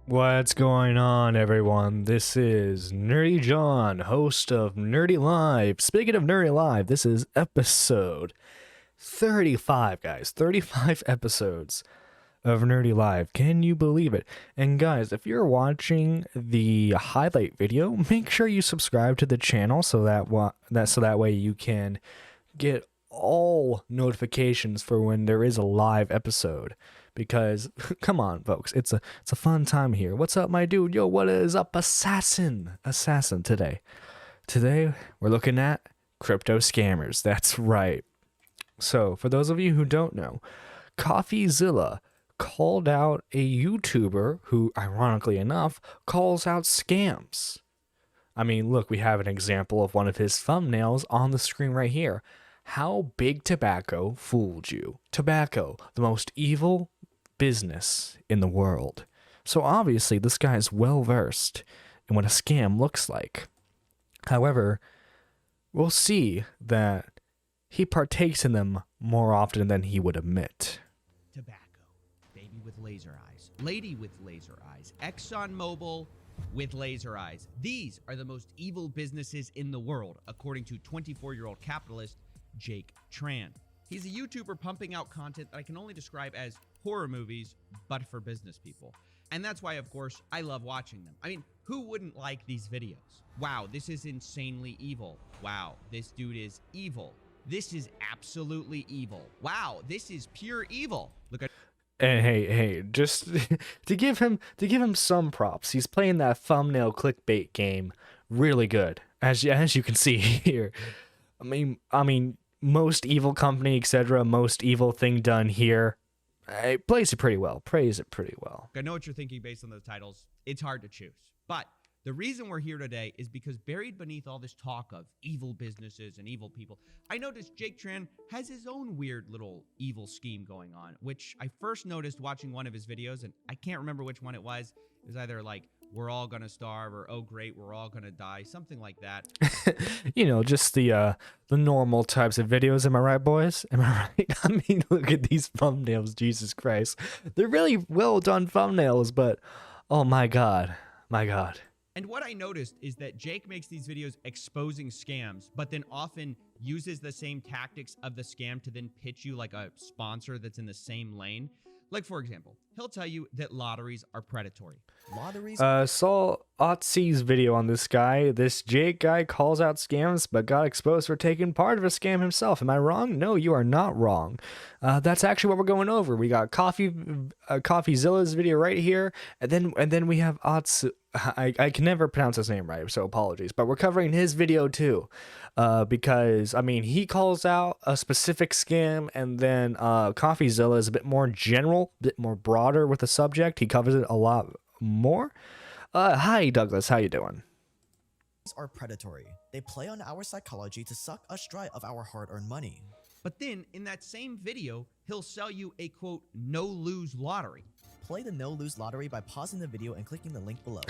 What's going on, everyone? This is Nerdy John, host of Nerdy Live. Speaking of Nerdy Live, this is episode 35, guys. 35 episodes of Nerdy Live. Can you believe it? And guys, if you're watching the highlight video, make sure you subscribe to the channel so that way you can get all notifications for when there is a live episode. Because come on, folks, it's a fun time here. What's up, my dude? Yo, what is up, assassin today? Today we're looking at crypto scammers. That's right. So for those of you who don't know, coffeezilla called out a YouTuber who, ironically enough, calls out scams. I mean, look, we have an example of one of his thumbnails on the screen right here. How big tobacco fooled you. Tobacco, the most evil business in the world. So obviously this guy is well versed in what a scam looks like. However, we'll see that he partakes in them more often than he would admit. Tobacco, baby with laser eyes, lady with laser eyes, ExxonMobil with laser eyes. These are the most evil businesses in the world, according to 24-year-old capitalist Jake Tran. He's a YouTuber pumping out content that I can only describe as horror movies, but for business people. And that's why, of course, I love watching them. I mean, who wouldn't like these videos? Wow, this is insanely evil. Wow, this dude is evil. This is absolutely evil. Wow, this is pure evil. Look at. And hey, just to give him some props, he's playing that thumbnail clickbait game really good, as you can see here. I mean, most evil company, etc., most evil thing done here. It plays it pretty well. Praise it pretty well. I know what you're thinking based on those titles. It's hard to choose. But the reason we're here today is because buried beneath all this talk of evil businesses and evil people, I noticed Jake Tran has his own weird little evil scheme going on, which I first noticed watching one of his videos, and I can't remember which one it was. It was either like, we're all gonna starve, or oh great, we're all gonna die, something like that. You know, just the normal types of videos. Am I right, boys? Am I right? I mean, look at these thumbnails. Jesus Christ, they're really well done thumbnails, but oh my god. And what I noticed is that Jake makes these videos exposing scams, but then often uses the same tactics of the scam to then pitch you like a sponsor that's in the same lane. Like, for example, he'll tell you that lotteries are predatory. Lotteries. Saw Otzi's video on this guy. This Jake guy calls out scams, but got exposed for taking part of a scam himself. Am I wrong? No, you are not wrong. That's actually what we're going over. We got coffeezilla's video right here, and then we have Otz. I can never pronounce his name right, so apologies. But we're covering his video too, because I mean he calls out a specific scam, and then coffeezilla is a bit more general, a bit more broader with the subject. He covers it a lot more. Hi Douglas, how you doing? Are predatory. They play on our psychology to suck us dry of our hard-earned money. But then in that same video, he'll sell you a quote, no-lose lottery. Play the no-lose lottery by pausing the video and clicking the link below.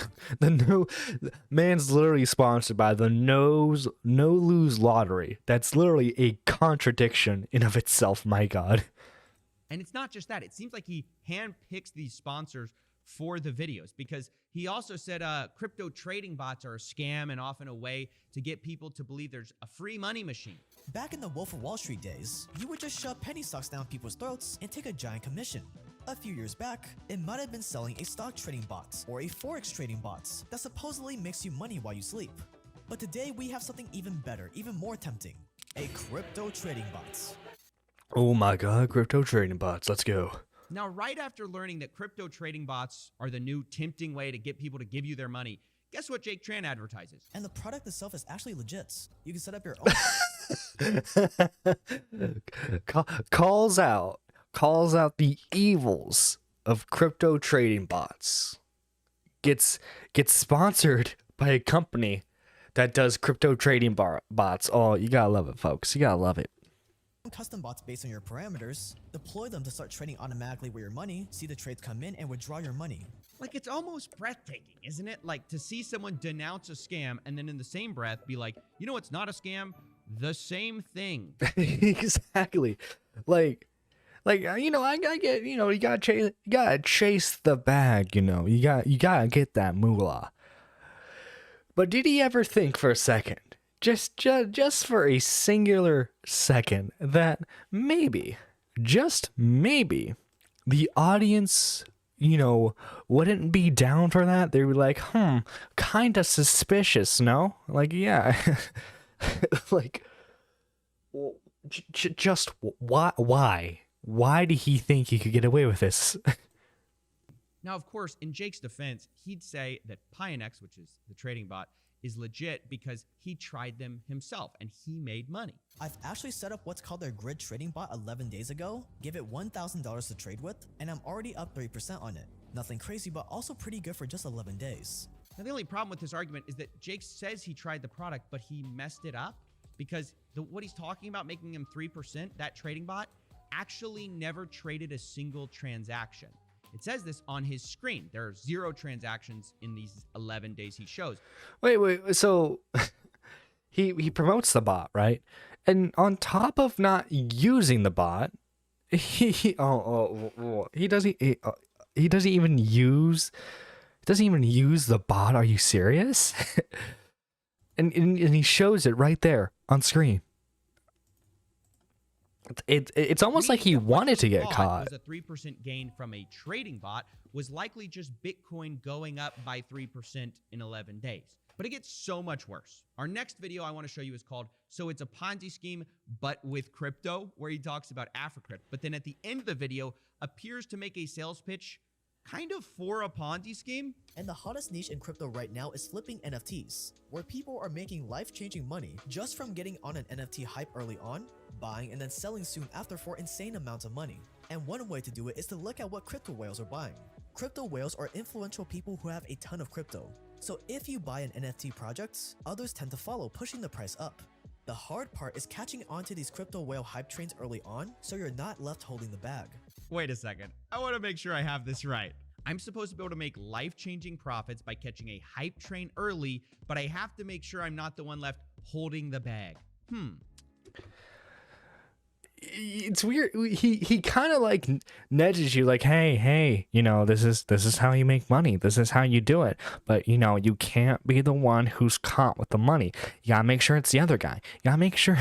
Man's literally sponsored by the no lose lottery. That's literally a contradiction in of itself, my god. And it's not just that. It seems like he handpicks these sponsors for the videos, because he also said crypto trading bots are a scam and often a way to get people to believe there's a free money machine. Back in the Wolf of Wall Street days, you would just shove penny stocks down people's throats and take a giant commission. A few years back, it might have been selling a stock trading bot or a forex trading bot that supposedly makes you money while you sleep. But today we have something even better, even more tempting: a crypto trading bot. Oh my god, crypto trading bots, let's go. Now, right after learning that crypto trading bots are the new tempting way to get people to give you their money, guess what Jake Tran advertises? And the product itself is actually legit. You can set up your own. calls out the evils of crypto trading bots. Gets sponsored by a company that does crypto trading bots. Oh, you gotta love it, folks. You gotta love it. Custom bots based on your parameters. Deploy them to start trading automatically with your money, see the trades come in, and withdraw your money. Like, it's almost breathtaking, isn't it? Like, to see someone denounce a scam and then in the same breath be like, you know what's not a scam? The same thing. Exactly. Like, Like, I get, you gotta chase the bag, you gotta get that moolah. But did he ever think for a second, just for a singular second, that maybe, just maybe, the audience, wouldn't be down for that? They were like, kinda suspicious, no? Like, yeah. Like, just why? Why did he think he could get away with this? Now, of course, in Jake's defense, he'd say that Pionex, which is the trading bot, is legit because he tried them himself and he made money. I've actually set up what's called their grid trading bot 11 days ago, give it $1,000 to trade with, and I'm already up 3% on it. Nothing crazy, but also pretty good for just 11 days. Now, the only problem with this argument is that Jake says he tried the product, but he messed it up because what he's talking about, making him 3%, that trading bot, actually never traded a single transaction. It says this on his screen. There are 0 transactions in these 11 days he shows. Wait. So he promotes the bot, right? And on top of not using the bot, he doesn't even use the bot. Are you serious? and he shows it right there on screen. It's almost like he wanted to get caught. Was a 3% gain from a trading bot was likely just Bitcoin going up by 3% in 11 days. But it gets so much worse. Our next video I want to show you is called So It's a Ponzi Scheme, but with crypto, where he talks about AfriCrypt. But then at the end of the video, appears to make a sales pitch kind of for a Ponzi scheme. And the hottest niche in crypto right now is flipping NFTs, where people are making life-changing money just from getting on an NFT hype early on, buying and then selling soon after for insane amounts of money. And one way to do it is to look at what crypto whales are buying. Crypto whales are influential people who have a ton of crypto. So if you buy an NFT project, others tend to follow, pushing the price up. The hard part is catching on to these crypto whale hype trains early on, so you're not left holding the bag. Wait a second. I want to make sure I have this right. I'm supposed to be able to make life-changing profits by catching a hype train early, but I have to make sure I'm not the one left holding the bag. It's weird. He kind of like nudges you, like, hey, this is how you make money. This is how you do it. But you can't be the one who's caught with the money. You gotta make sure it's the other guy. You gotta make sure.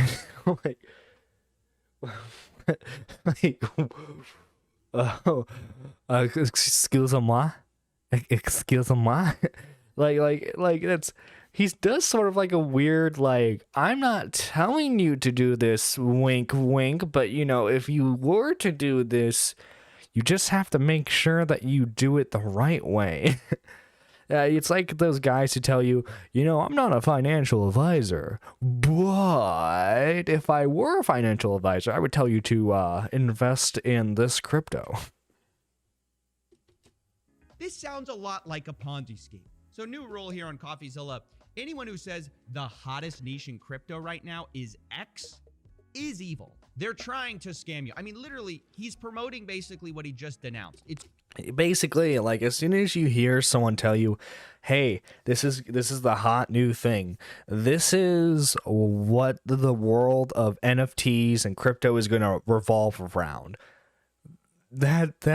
Excuse-moi. like that's. He does sort of like a weird, like, I'm not telling you to do this, wink, wink, but, if you were to do this, you just have to make sure that you do it the right way. It's like those guys who tell you, I'm not a financial advisor, but if I were a financial advisor, I would tell you to invest in this crypto. This sounds a lot like a Ponzi scheme. So new rule here on CoffeeZilla. Anyone who says the hottest niche in crypto right now is X is evil. They're trying to scam you. I mean, literally, he's promoting basically what he just denounced. It's basically like as soon as you hear someone tell you, hey, this is the hot new thing. This is what the world of NFTs and crypto is going to revolve around. That's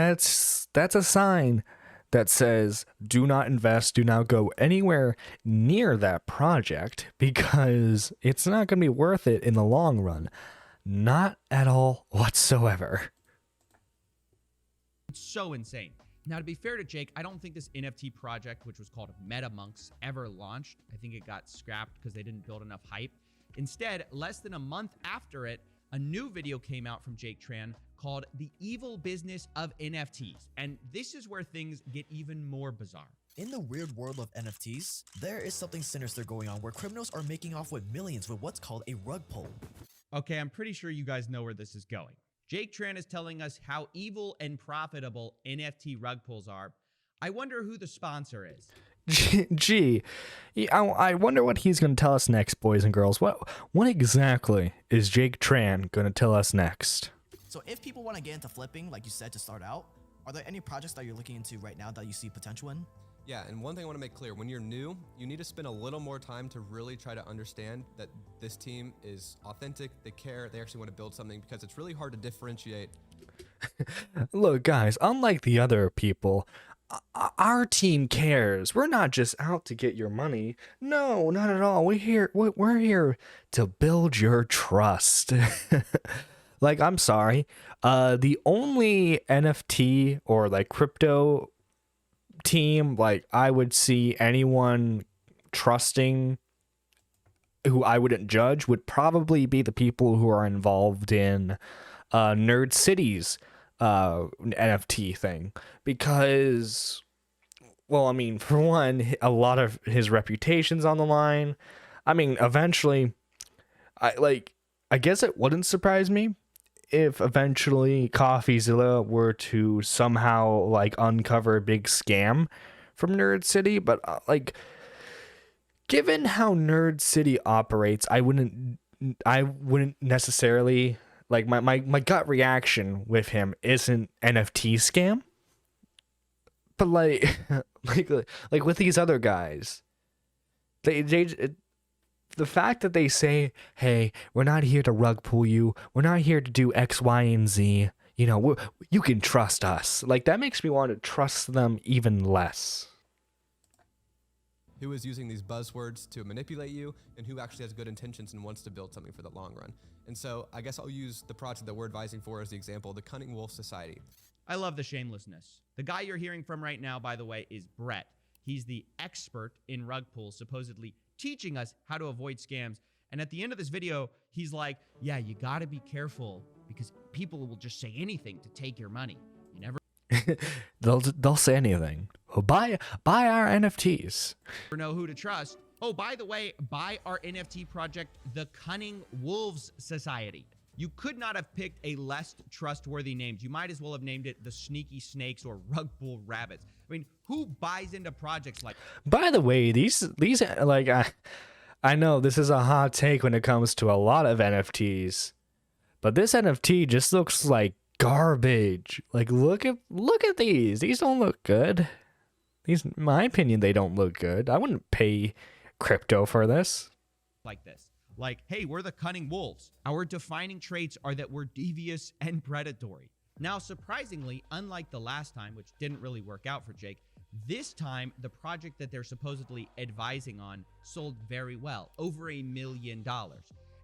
a sign that says, do not invest, do not go anywhere near that project because it's not going to be worth it in the long run. Not at all whatsoever. It's so insane. Now, to be fair to Jake, I don't think this NFT project, which was called MetaMonks, ever launched. I think it got scrapped because they didn't build enough hype. Instead, less than a month after it, a new video came out from Jake Tran called The Evil Business of NFTs. And this is where things get even more bizarre. In the weird world of NFTs, there is something sinister going on where criminals are making off with millions with what's called a rug pull. Okay, I'm pretty sure you guys know where this is going. Jake Tran is telling us how evil and profitable NFT rug pulls are. I wonder who the sponsor is. Gee, I wonder what he's going to tell us next, boys and girls. What exactly is Jake Tran going to tell us next? So if people want to get into flipping, like you said, to start out, are there any projects that you're looking into right now that you see potential in? Yeah, and one thing I want to make clear, when you're new, you need to spend a little more time to really try to understand that this team is authentic, they care, they actually want to build something, because it's really hard to differentiate Look, guys, unlike the other people, our team cares. We're not just out to get your money. No, not at all. We're here to build your trust. Like, I'm sorry. The only NFT or like crypto team like I would see anyone trusting who I wouldn't judge would probably be the people who are involved in Nerd City's NFT thing, because, well, I mean, for one, a lot of his reputation's on the line. I mean, eventually, I guess it wouldn't surprise me if eventually coffeezilla were to somehow like uncover a big scam from Nerd City, but given how Nerd City operates, I wouldn't necessarily like my gut reaction with him isn't NFT scam, but like like with these other guys, they the fact that they say, hey, we're not here to rug pull you, we're not here to do X, Y, and Z, you know, you can trust us. Like, that makes me want to trust them even less. Who is using these buzzwords to manipulate you, and who actually has good intentions and wants to build something for the long run. And so I guess I'll use the project that we're advising for as the example, the Cunning Wolf Society. I love the shamelessness. The guy you're hearing from right now, by the way, is Brett. He's the expert in rug pulls, supposedly teaching us how to avoid scams. And at the end of this video, he's like, yeah, you gotta be careful because people will just say anything to take your money. You never they'll say anything. Oh, buy our NFTs. know who to trust. Oh, by the way, buy our NFT project, the Cunning Wolves Society. You could not have picked a less trustworthy name. You might as well have named it the Sneaky Snakes or Rug Pull Rabbits. I mean, who buys into projects like... By the way, these like I know this is a hot take when it comes to a lot of NFTs, but this NFT just looks like garbage. Like, look at these. These don't look good. These, in my opinion, they don't look good. I wouldn't pay crypto for this. Like this. Like, hey, we're the Cunning Wolves. Our defining traits are that we're devious and predatory. Now, surprisingly, unlike the last time, which didn't really work out for Jake, this time, the project that they're supposedly advising on sold very well, over $1 million.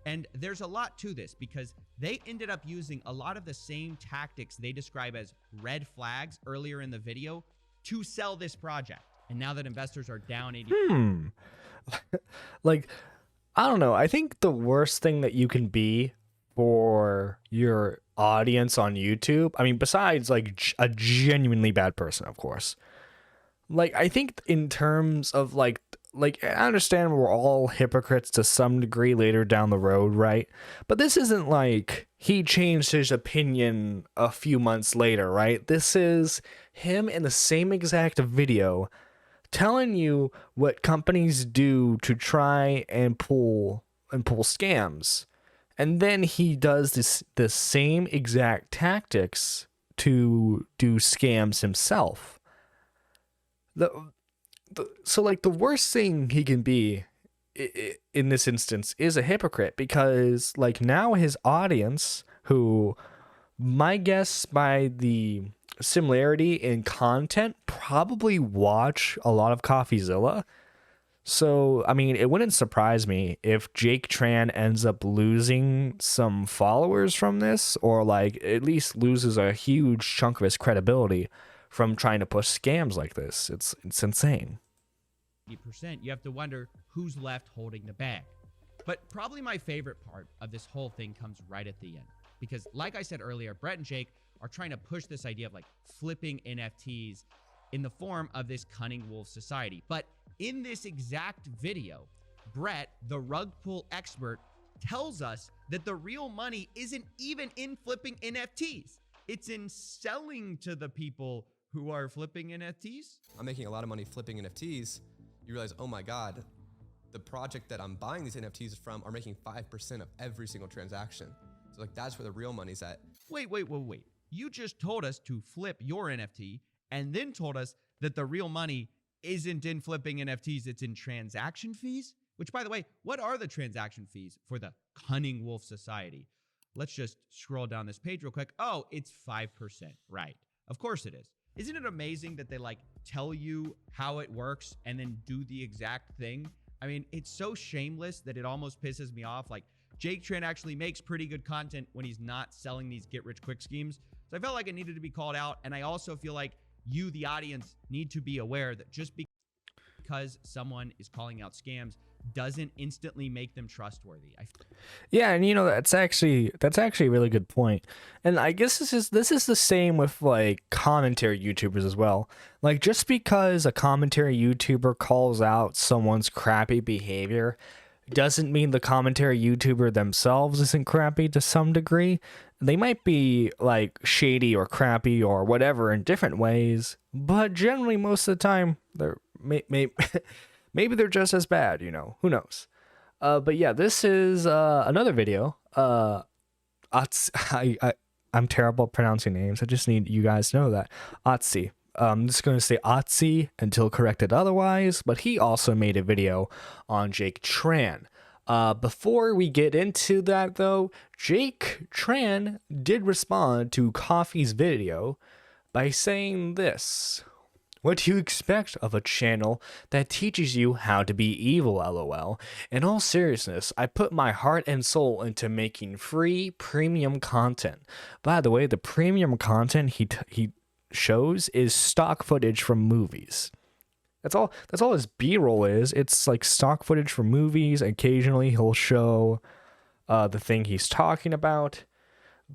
And there's a lot to this because they ended up using a lot of the same tactics they describe as red flags earlier in the video to sell this project. And now that investors are down 80... Like, I don't know. I think the worst thing that you can be for your audience on YouTube, I mean, besides like a genuinely bad person, of course, like, I think in terms of like I understand we're all hypocrites to some degree later down the road, right? But this isn't like he changed his opinion a few months later, right? This is him in the same exact video telling you what companies do to try and pull scams. And then he does the same exact tactics to do scams himself. So like the worst thing he can be in this instance is a hypocrite, because like now his audience, who my guess by the similarity in content probably watch a lot of coffeezilla. So, I mean, it wouldn't surprise me if Jake Tran ends up losing some followers from this, or like at least loses a huge chunk of his credibility from trying to push scams like this. It's insane. 80%, you have to wonder who's left holding the bag. But probably my favorite part of this whole thing comes right at the end. Because like I said earlier, Brett and Jake are trying to push this idea of like flipping NFTs in the form of this Cunning Wolf Society. But in this exact video, Brett, the rug pull expert, tells us that the real money isn't even in flipping NFTs. It's in selling to the people who are flipping NFTs. I'm making a lot of money flipping NFTs. You realize, oh my God, the project that I'm buying these NFTs from are making 5% of every single transaction. So like that's where the real money's at. Wait. You just told us to flip your NFT and then told us that the real money isn't in flipping NFTs, it's in transaction fees? Which, by the way, what are the transaction fees for the Cunning Wolf Society? Let's just scroll down this page real quick. Oh, it's 5%. Right. Of course it is. Isn't it amazing that they like tell you how it works and then do the exact thing? I mean, it's so shameless that it almost pisses me off. Like, Jake Tran actually makes pretty good content when he's not selling these get-rich-quick schemes. So I felt like it needed to be called out. And I also feel like you, the audience, need to be aware that just because someone is calling out scams doesn't instantly make them trustworthy. Yeah, and you know that's actually a really good point. And I guess this is the same with like commentary YouTubers as well. Like, just because a commentary YouTuber calls out someone's crappy behavior doesn't mean the commentary YouTuber themselves isn't crappy to some degree. They might be like shady or crappy or whatever in different ways, but generally most of the time they're maybe they're just as bad, you know, who knows. But yeah, this is another video. I'm terrible at pronouncing names. I just need you guys to know that. Otzi. I'm just going to say Otzi until corrected otherwise, but he also made a video on Jake Tran. Before we get into that though, Jake Tran did respond to Coffee's video by saying this: "What do you expect of a channel that teaches you how to be evil, lol? In all seriousness, I put my heart and soul into making free premium content." By the way, the premium content he shows is stock footage from movies. That's all his B-roll is. It's like stock footage from movies. Occasionally he'll show the thing he's talking about.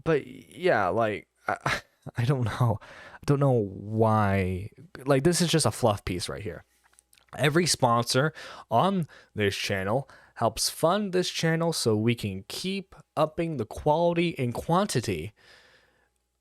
But yeah, like I don't know. I don't know why. Like, this is just a fluff piece right here. Every sponsor on this channel helps fund this channel so we can keep upping the quality and quantity.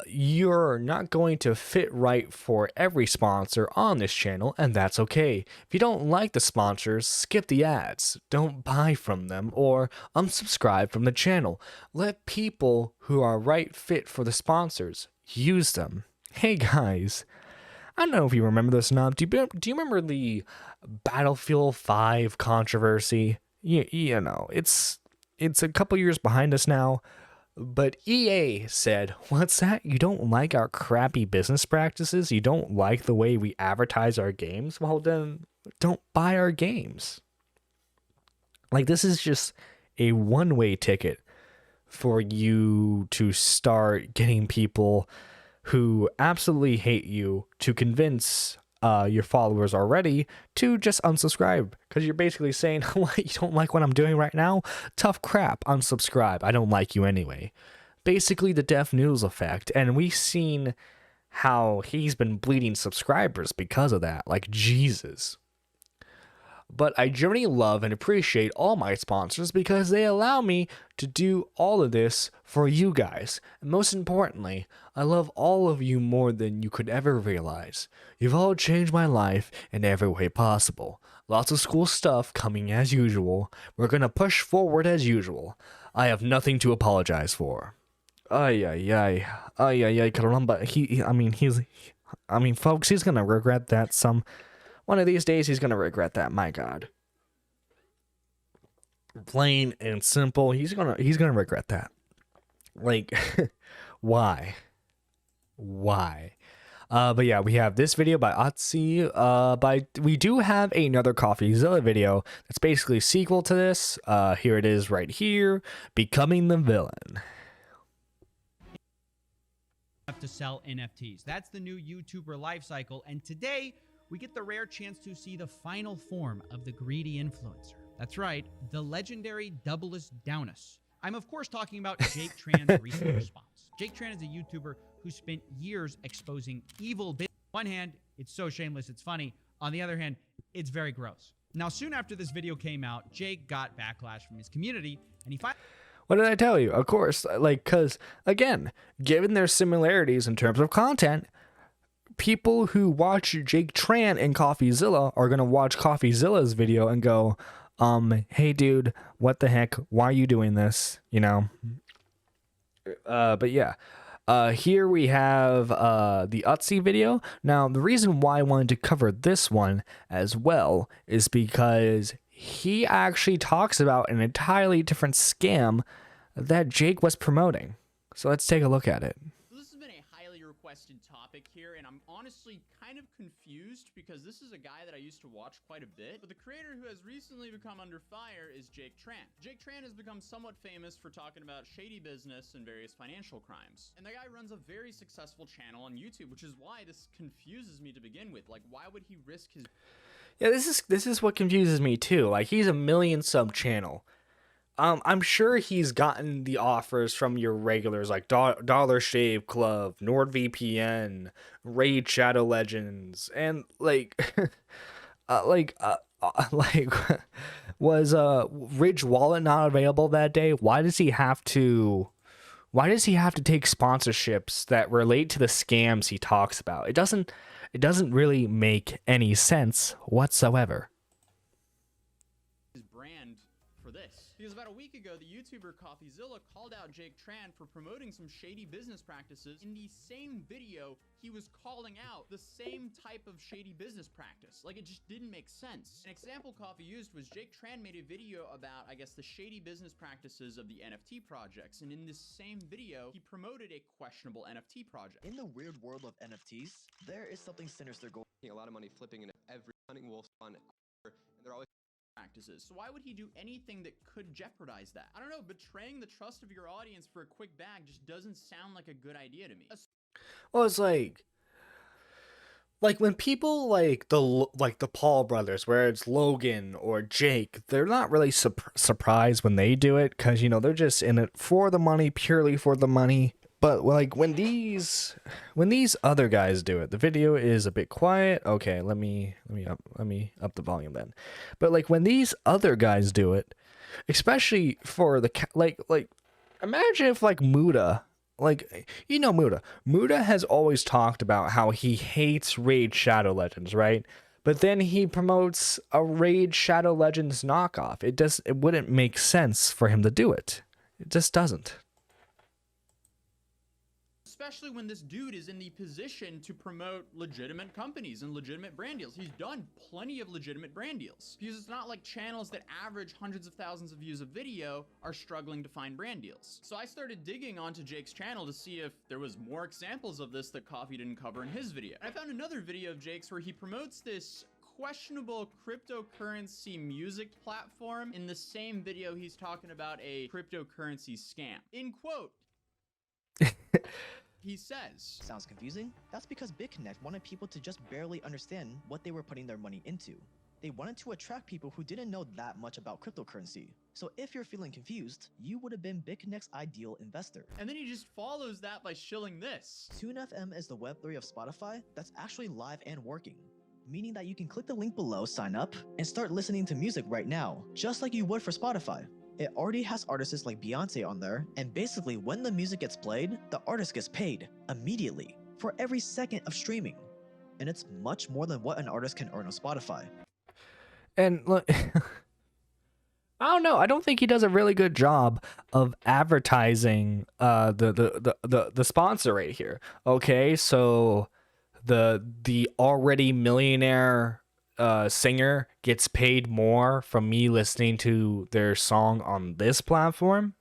You're not going to fit right for every sponsor on this channel, and that's okay. If you don't like the sponsors, skip the ads. Don't buy from them or unsubscribe from the channel. Let people who are right fit for the sponsors use them. Hey guys, I don't know if you remember this or not. Do you remember the Battlefield 5 controversy? You know, it's a couple years behind us now. But EA said, "What's that? You don't like our crappy business practices? You don't like the way we advertise our games? Well, then don't buy our games." Like, this is just a one-way ticket for you to start getting people who absolutely hate you to convince your followers already to just unsubscribe, because you're basically saying, "What, you don't like what I'm doing right now? Tough crap, unsubscribe. I don't like you anyway." Basically the Def Noodles effect, and we've seen how he's been bleeding subscribers because of that, like Jesus. But I generally love and appreciate all my sponsors because they allow me to do all of this for you guys. And most importantly, I love all of you more than you could ever realize. You've all changed my life in every way possible. Lots of cool stuff coming as usual. We're gonna push forward as usual. I have nothing to apologize for. Ay, caramba. Folks, he's gonna regret that one of these days. He's gonna regret that. My God. Plain and simple. He's gonna regret that. Like, why? But yeah, we have this video by Otzi. We do have another CoffeeZilla video that's basically a sequel to this. Here it is right here. Becoming the Villain. To sell NFTs. That's the new YouTuber life cycle. And today we get the rare chance to see the final form of the greedy influencer. That's right, the legendary Doublest Downus. I'm of course talking about Jake Tran's recent response. Jake Tran is a YouTuber who spent years exposing evil business. On one hand, it's so shameless it's funny. On the other hand, it's very gross. Now, soon after this video came out, Jake got backlash from his community, and he finally... What did I tell you? Of course, like, because, again, given their similarities in terms of content, people who watch Jake Tran and CoffeeZilla are going to watch CoffeeZilla's video and go, hey, dude, what the heck? Why are you doing this? You know? But yeah. Here we have the Otzi video. Now, the reason why I wanted to cover this one as well is because he actually talks about an entirely different scam that Jake was promoting. So let's take a look at it. This has been a highly requested topic here, and I'm honestly kind of confused because this is a guy that I used to watch quite a bit, but the creator who has recently become under fire is Jake Tran. Jake Tran has become somewhat famous for talking about shady business and various financial crimes. And the guy runs a very successful channel on YouTube, which is why this confuses me to begin with. Like, why would he risk his... Yeah, this is what confuses me too. Like, he's a million sub channel. I'm sure he's gotten the offers from your regulars like Dollar Shave Club, NordVPN, Raid Shadow Legends, and like, was Ridge Wallet not available that day? Why does he have to take sponsorships that relate to the scams he talks about? It doesn't really make any sense whatsoever. his brand for this. Because about a week ago, the YouTuber coffeezilla called out Jake Tran for promoting some shady business practices. In the same video, he was calling out the same type of shady business practice. Like, it just didn't make sense. An example Coffee used was Jake Tran made a video about, I guess, the shady business practices of the NFT projects. And in this same video, he promoted a questionable NFT project. In the weird world of NFTs, there is something sinister going A lot of money flipping in every hunting wolf spawn, and they're always Practices. So why would he do anything that could jeopardize that? I don't know, betraying the trust of your audience for a quick bag just doesn't sound like a good idea to me. Well, it's like when people like the Paul brothers, where it's Logan or Jake, they're not really surprised when they do it, because you know they're just in it for the money, purely for the money. But like when these other guys do it, the video is a bit quiet. Okay, let me up the volume then. But like when these other guys do it, especially for the like imagine if like Muda, like, you know, Muda has always talked about how he hates Raid Shadow Legends, right? But then he promotes a Raid Shadow Legends knockoff. It wouldn't make sense for him to do it. It just doesn't. Especially when this dude is in the position to promote legitimate companies and legitimate brand deals. He's done plenty of legitimate brand deals. Because it's not like channels that average hundreds of thousands of views a video are struggling to find brand deals. So I started digging onto Jake's channel to see if there was more examples of this that Coffee didn't cover in his video. And I found another video of Jake's where he promotes this questionable cryptocurrency music platform. In the same video, he's talking about a cryptocurrency scam. In quote, he says, sounds confusing? That's because BitConnect wanted people to just barely understand what they were putting their money into. They wanted to attract people who didn't know that much about cryptocurrency. So if you're feeling confused, you would have been BitConnect's ideal investor. and then he just follows that by shilling this. TuneFM is the Web3 of Spotify that's actually live and working, meaning that you can click the link below, sign up, and start listening to music right now, just like you would for Spotify. It already has artists like Beyonce on there, and basically when the music gets played, the artist gets paid immediately for every second of streaming. And it's much more than what an artist can earn on Spotify. And look, I don't know. I don't think he does a really good job of advertising the sponsor right here. Okay, so the already millionaire singer gets paid more from me listening to their song on this platform.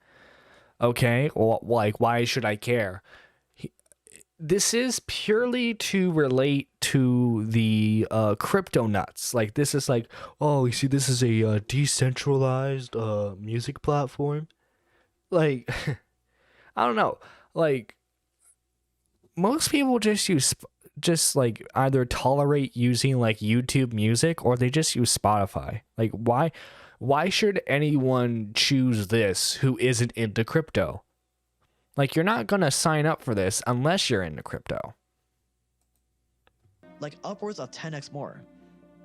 Okay, well, like, why should I care? This is purely to relate to the crypto nuts. Like, this is like, oh, you see, this is a decentralized music platform. Like, I don't know. Like, most people just like either tolerate using like YouTube Music, or they just use Spotify. Like, why should anyone choose this who isn't into crypto? Like, you're not gonna sign up for this unless you're into crypto. Like upwards of 10x more.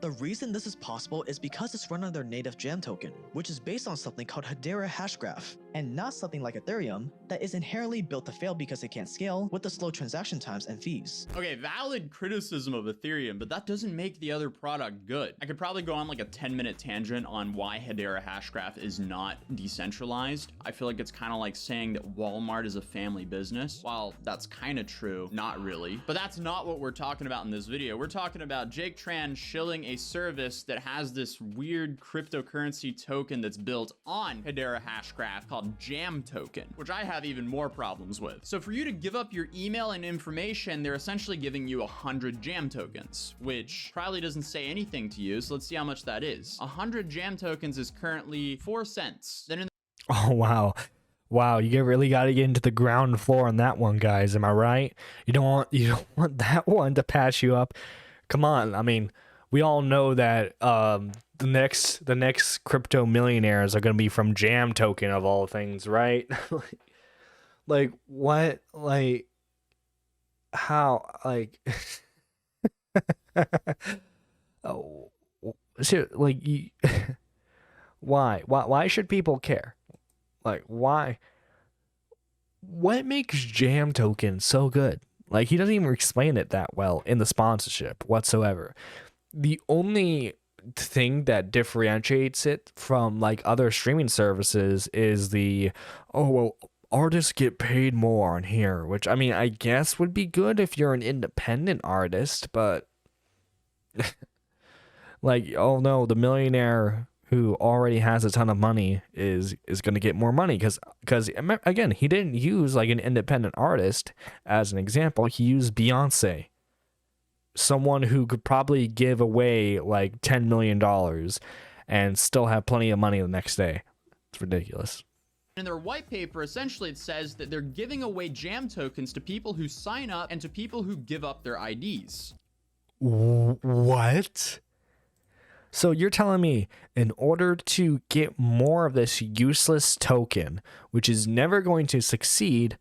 The reason this is possible is because it's run on their native jam token, which is based on something called Hedera Hashgraph, and not something like Ethereum that is inherently built to fail because it can't scale with the slow transaction times and fees. Okay, valid criticism of Ethereum, but that doesn't make the other product good. I could probably go on like a 10-minute tangent on why Hedera Hashgraph is not decentralized. I feel like it's kind of like saying that Walmart is a family business. While that's kind of true, not really. But that's not what we're talking about in this video. We're talking about Jake Tran shilling a a service that has this weird cryptocurrency token that's built on Hedera Hashgraph called Jam Token, which I have even more problems with. So for you to give up your email and information, they're essentially giving you 100 Jam Tokens, which probably doesn't say anything to you. So let's see how much that is. 100 Jam Tokens is currently 4 cents. Then in Oh, wow. Wow, really got to get into the ground floor on that one, guys. Am I right? You don't want that one to pass you up. Come on. I mean, we all know that the next crypto millionaires are going to be from Jam Token of all things, right? Like what? Like how? Like oh, so, like why should people care? Like, why? What makes Jam Token so good? Like, he doesn't even explain it that well in the sponsorship whatsoever. The only thing that differentiates it from, like, other streaming services is artists get paid more on here, which, I mean, I guess would be good if you're an independent artist, but, like, oh no, the millionaire who already has a ton of money is going to get more money because again, he didn't use like an independent artist as an example. He used Beyonce, someone who could probably give away like $10 million and still have plenty of money the next day. It's ridiculous. in their white paper, essentially it says that they're giving away Jam Tokens to people who sign up and to people who give up their IDs. What? So you're telling me in order to get more of this useless token, which is never going to succeed,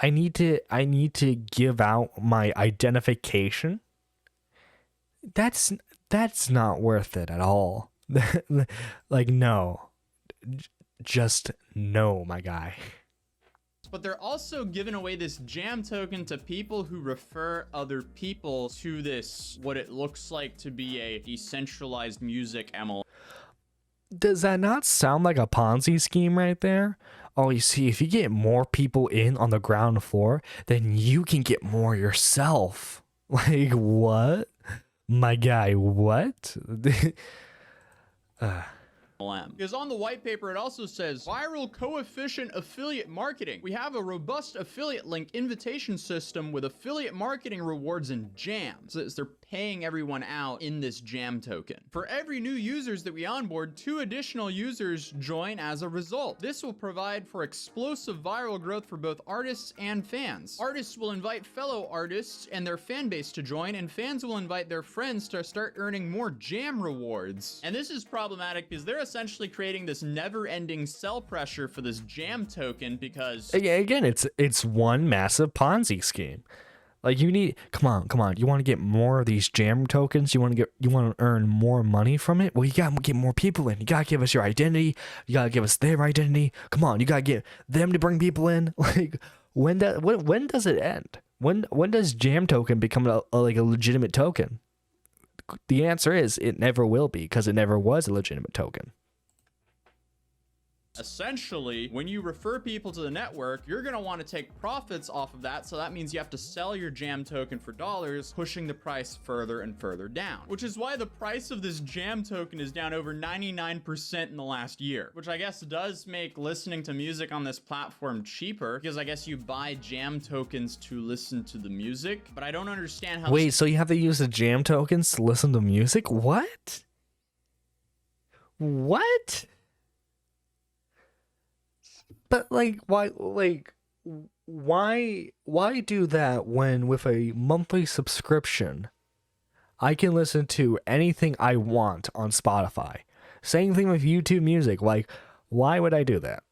I need to give out my identification? That's not worth it at all. Like, no. Just no, my guy. But they're also giving away this Jam Token to people who refer other people to this, what it looks like to be a decentralized music ML. Does that not sound like a Ponzi scheme right there? Oh, you see, if you get more people in on the ground floor, then you can get more yourself. Like, what? My guy, what? Because on the white paper, it also says viral coefficient affiliate marketing. We have a robust affiliate link invitation system with affiliate marketing rewards and jams. So they're paying everyone out in this Jam Token. For every new users that we onboard, 2 additional users join as a result. This will provide for explosive viral growth for both artists and fans. Artists will invite fellow artists and their fan base to join, and fans will invite their friends to start earning more jam rewards. And this is problematic because they're essentially creating this never-ending sell pressure for this Jam Token because again, it's one massive Ponzi scheme. Like, you need, come on, you want to get more of these Jam Tokens? You want to earn more money from it? Well, you got to get more people in. You got to give us your identity. You got to give us their identity. Come on, you got to get them to bring people in. Like, when does it end? When does Jam Token become a legitimate token? The answer is it never will be, because it never was a legitimate token. essentially, when you refer people to the network, you're going to want to take profits off of that. So that means you have to sell your Jam Token for dollars, pushing the price further and further down, which is why the price of this Jam Token is down over 99% in the last year, which I guess does make listening to music on this platform cheaper, because I guess you buy Jam Tokens to listen to the music, but I don't understand how— Wait, so you have to use the Jam Tokens to listen to music? What? What? But why do that when with a monthly subscription I can listen to anything I want on Spotify? Same thing with YouTube Music. Like, why would I do that?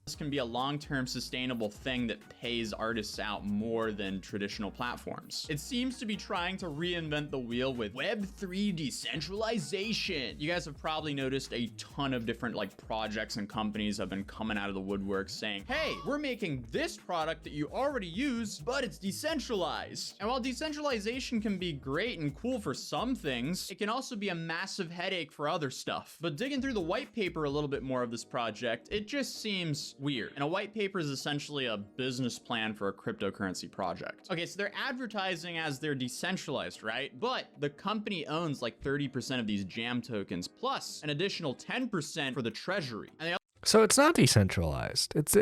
this can be a long-term sustainable thing that pays artists out more than traditional platforms. It seems to be trying to reinvent the wheel with Web3 decentralization. You guys have probably noticed a ton of different projects and companies have been coming out of the woodwork saying, hey, we're making this product that you already use, but it's decentralized. And while decentralization can be great and cool for some things, it can also be a massive headache for other stuff. But digging through the white paper a little bit more of this project, it just seems is weird. And a white paper is essentially a business plan for a cryptocurrency project. Okay, so they're advertising as they're decentralized, right? But the company owns like 30% of these jam tokens, plus an additional 10% for the treasury. And they So it's not decentralized. It's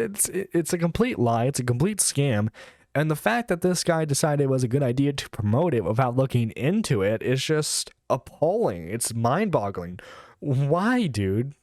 a complete lie. It's a complete scam. And the fact that this guy decided it was a good idea to promote it without looking into it is just appalling. It's mind-boggling. Why, dude?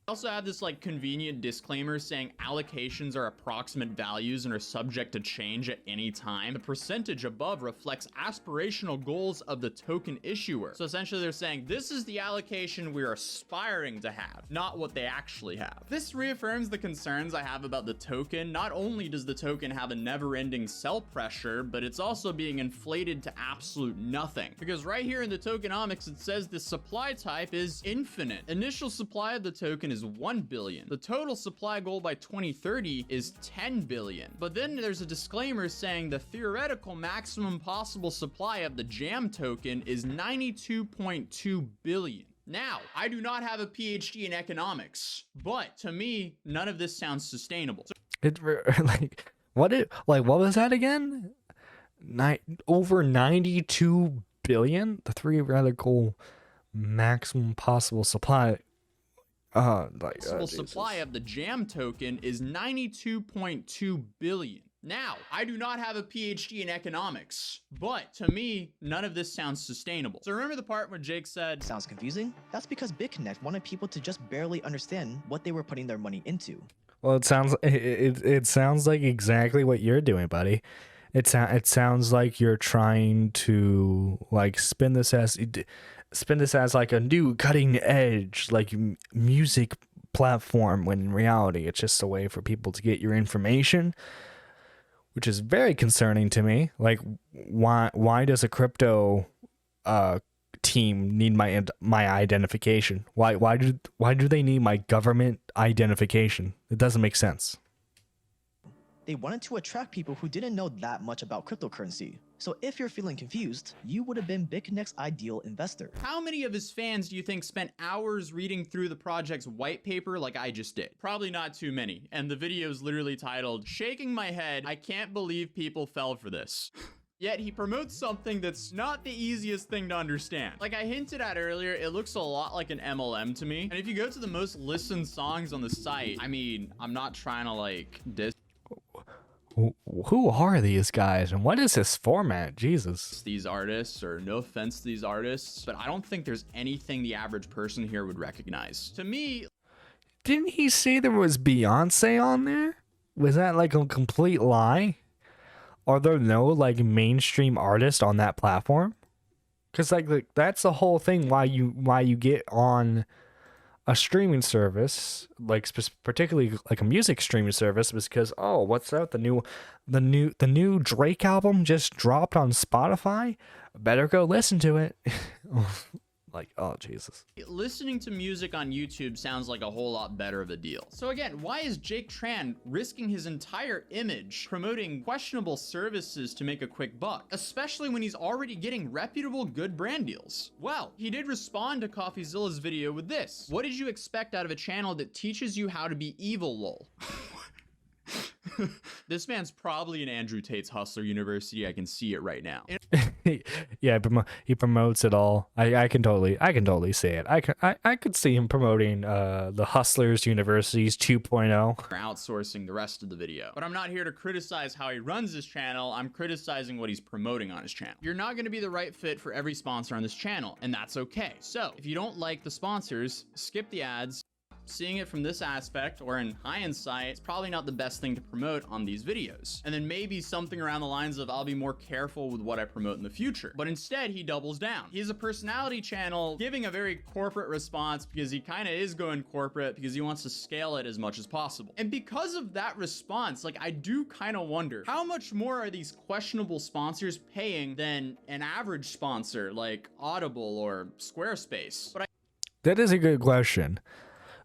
also have this like convenient disclaimer saying allocations are approximate values and are subject to change at any time. The percentage above reflects aspirational goals of the token issuer. So essentially they're saying this is the allocation we're aspiring to have, not what they actually have. This reaffirms the concerns I have about the token. Not only does the token have a never-ending sell pressure, but it's also being inflated to absolute nothing. Because right here in the tokenomics, it says the supply type is infinite. Initial supply of the token is 1 billion. The total supply goal by 2030 is 10 billion. But then there's a disclaimer saying the theoretical maximum possible supply of the jam token is 92.2 billion. Now, I do not have a PhD in economics, but to me, none of this sounds sustainable. What was that again? Over 92 billion? The theoretical maximum possible supply. Possible supply of the jam token is 92.2 billion. Now, I do not have a PhD in economics, but to me, none of this sounds sustainable. So remember the part where Jake said, Sounds confusing? That's because BitConnect wanted people to just barely understand what they were putting their money into. Well, it sounds like exactly what you're doing, buddy. It sounds like you're trying to like spin this as like a new cutting edge like music platform, when in reality it's just a way for people to get your information, which is very concerning to me. Like, why does a crypto team need my identification? Why do they need my government identification? It doesn't make sense. They wanted to attract people who didn't know that much about cryptocurrency. So if you're feeling confused, you would have been BitConnect's ideal investor. how many of his fans do you think spent hours reading through the project's white paper like I just did? Probably not too many. And the video is literally titled, "Shaking My Head, I Can't Believe People Fell for This." Yet he promotes something that's not the easiest thing to understand. Like I hinted at earlier, it looks a lot like an MLM to me. And if you go to the most listened songs on the site, I mean, I'm not trying to like diss Who are these guys and what is this format? Jesus. these artists, or no offense to these artists, but I don't think there's anything the average person here would recognize. To me, Didn't he say there was Beyonce on there? Was that like a complete lie? Are there no like mainstream artists on that platform? Because like that's the whole thing why you get on a streaming service, like particularly like a music streaming service, because oh, what's that? The new Drake album just dropped on Spotify. Better go listen to it. Like, oh Jesus. listening to music on YouTube sounds like a whole lot better of a deal. So again, why is Jake Tran risking his entire image promoting questionable services to make a quick buck, especially when he's already getting reputable good brand deals? Well, he did respond to CoffeeZilla's video with this. What did you expect out of a channel that teaches you how to be evil, lol? This man's probably in Andrew Tate's Hustler University. I can see it right now. Yeah, he promotes it all. I can totally see it. I could see him promoting the Hustlers Universities 2.0. Outsourcing the rest of the video. But I'm not here to criticize how he runs his channel. I'm criticizing what he's promoting on his channel. You're not going to be the right fit for every sponsor on this channel, and that's okay. So if you don't like the sponsors, skip the ads. Seeing it from this aspect, or in hindsight, it's probably not the best thing to promote on these videos. And then maybe something around the lines of, I'll be more careful with what I promote in the future. But instead, he doubles down. He's a personality channel giving a very corporate response because he kind of is going corporate because he wants to scale it as much as possible. And because of that response, like I do kind of wonder, how much more are these questionable sponsors paying than an average sponsor like Audible or Squarespace? But That is a good question.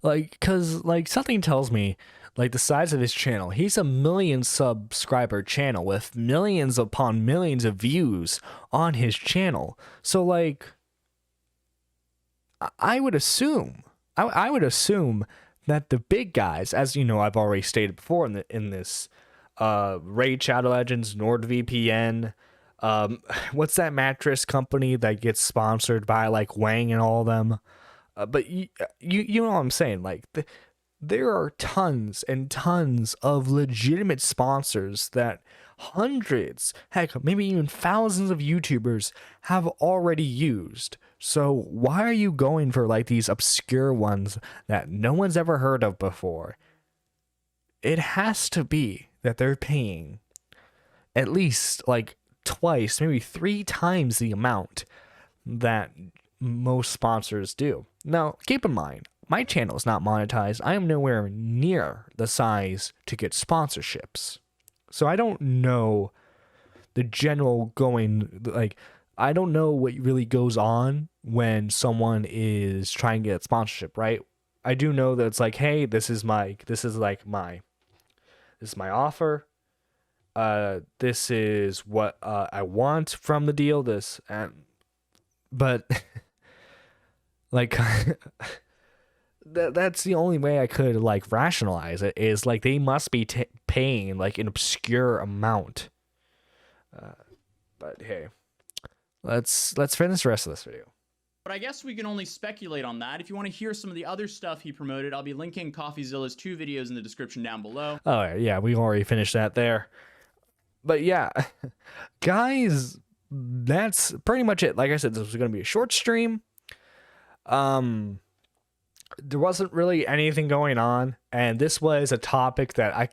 Like, cause like something tells me, like the size of his channel, he's a 1 million subscriber channel with millions upon millions of views on his channel. So like, I would assume that the big guys, as you know, I've already stated before in this Raid Shadow Legends, NordVPN, what's that mattress company that gets sponsored by like Wang and all of them? But you know what I'm saying? Like there are tons and tons of legitimate sponsors that hundreds, heck, maybe even thousands of YouTubers have already used. So why are you going for like these obscure ones that no one's ever heard of before? It has to be that they're paying at least like twice, maybe 3 times the amount that most sponsors do. Now, keep in mind, my channel is not monetized. I am nowhere near the size to get sponsorships. So I don't know the general going, like, I don't know what really goes on when someone is trying to get sponsorship, right? I do know that it's like, hey, this is my offer. This is what I want from the deal. But like that's the only way I could like rationalize it, is like they must be paying like an obscure amount. But hey, let's finish the rest of this video. But I guess we can only speculate on that. If you want to hear some of the other stuff he promoted, I'll be linking Coffeezilla's 2 videos in the description down below. Oh yeah, we already finished that there. But yeah, guys, that's pretty much it. Like I said, this was going to be a short stream. There wasn't really anything going on, and this was a topic that I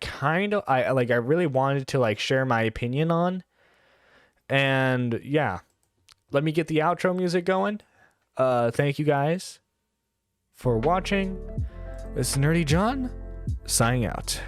really wanted to like share my opinion on. And yeah, let me get the outro music going. Thank you guys for watching. This is Nerdy John, signing out.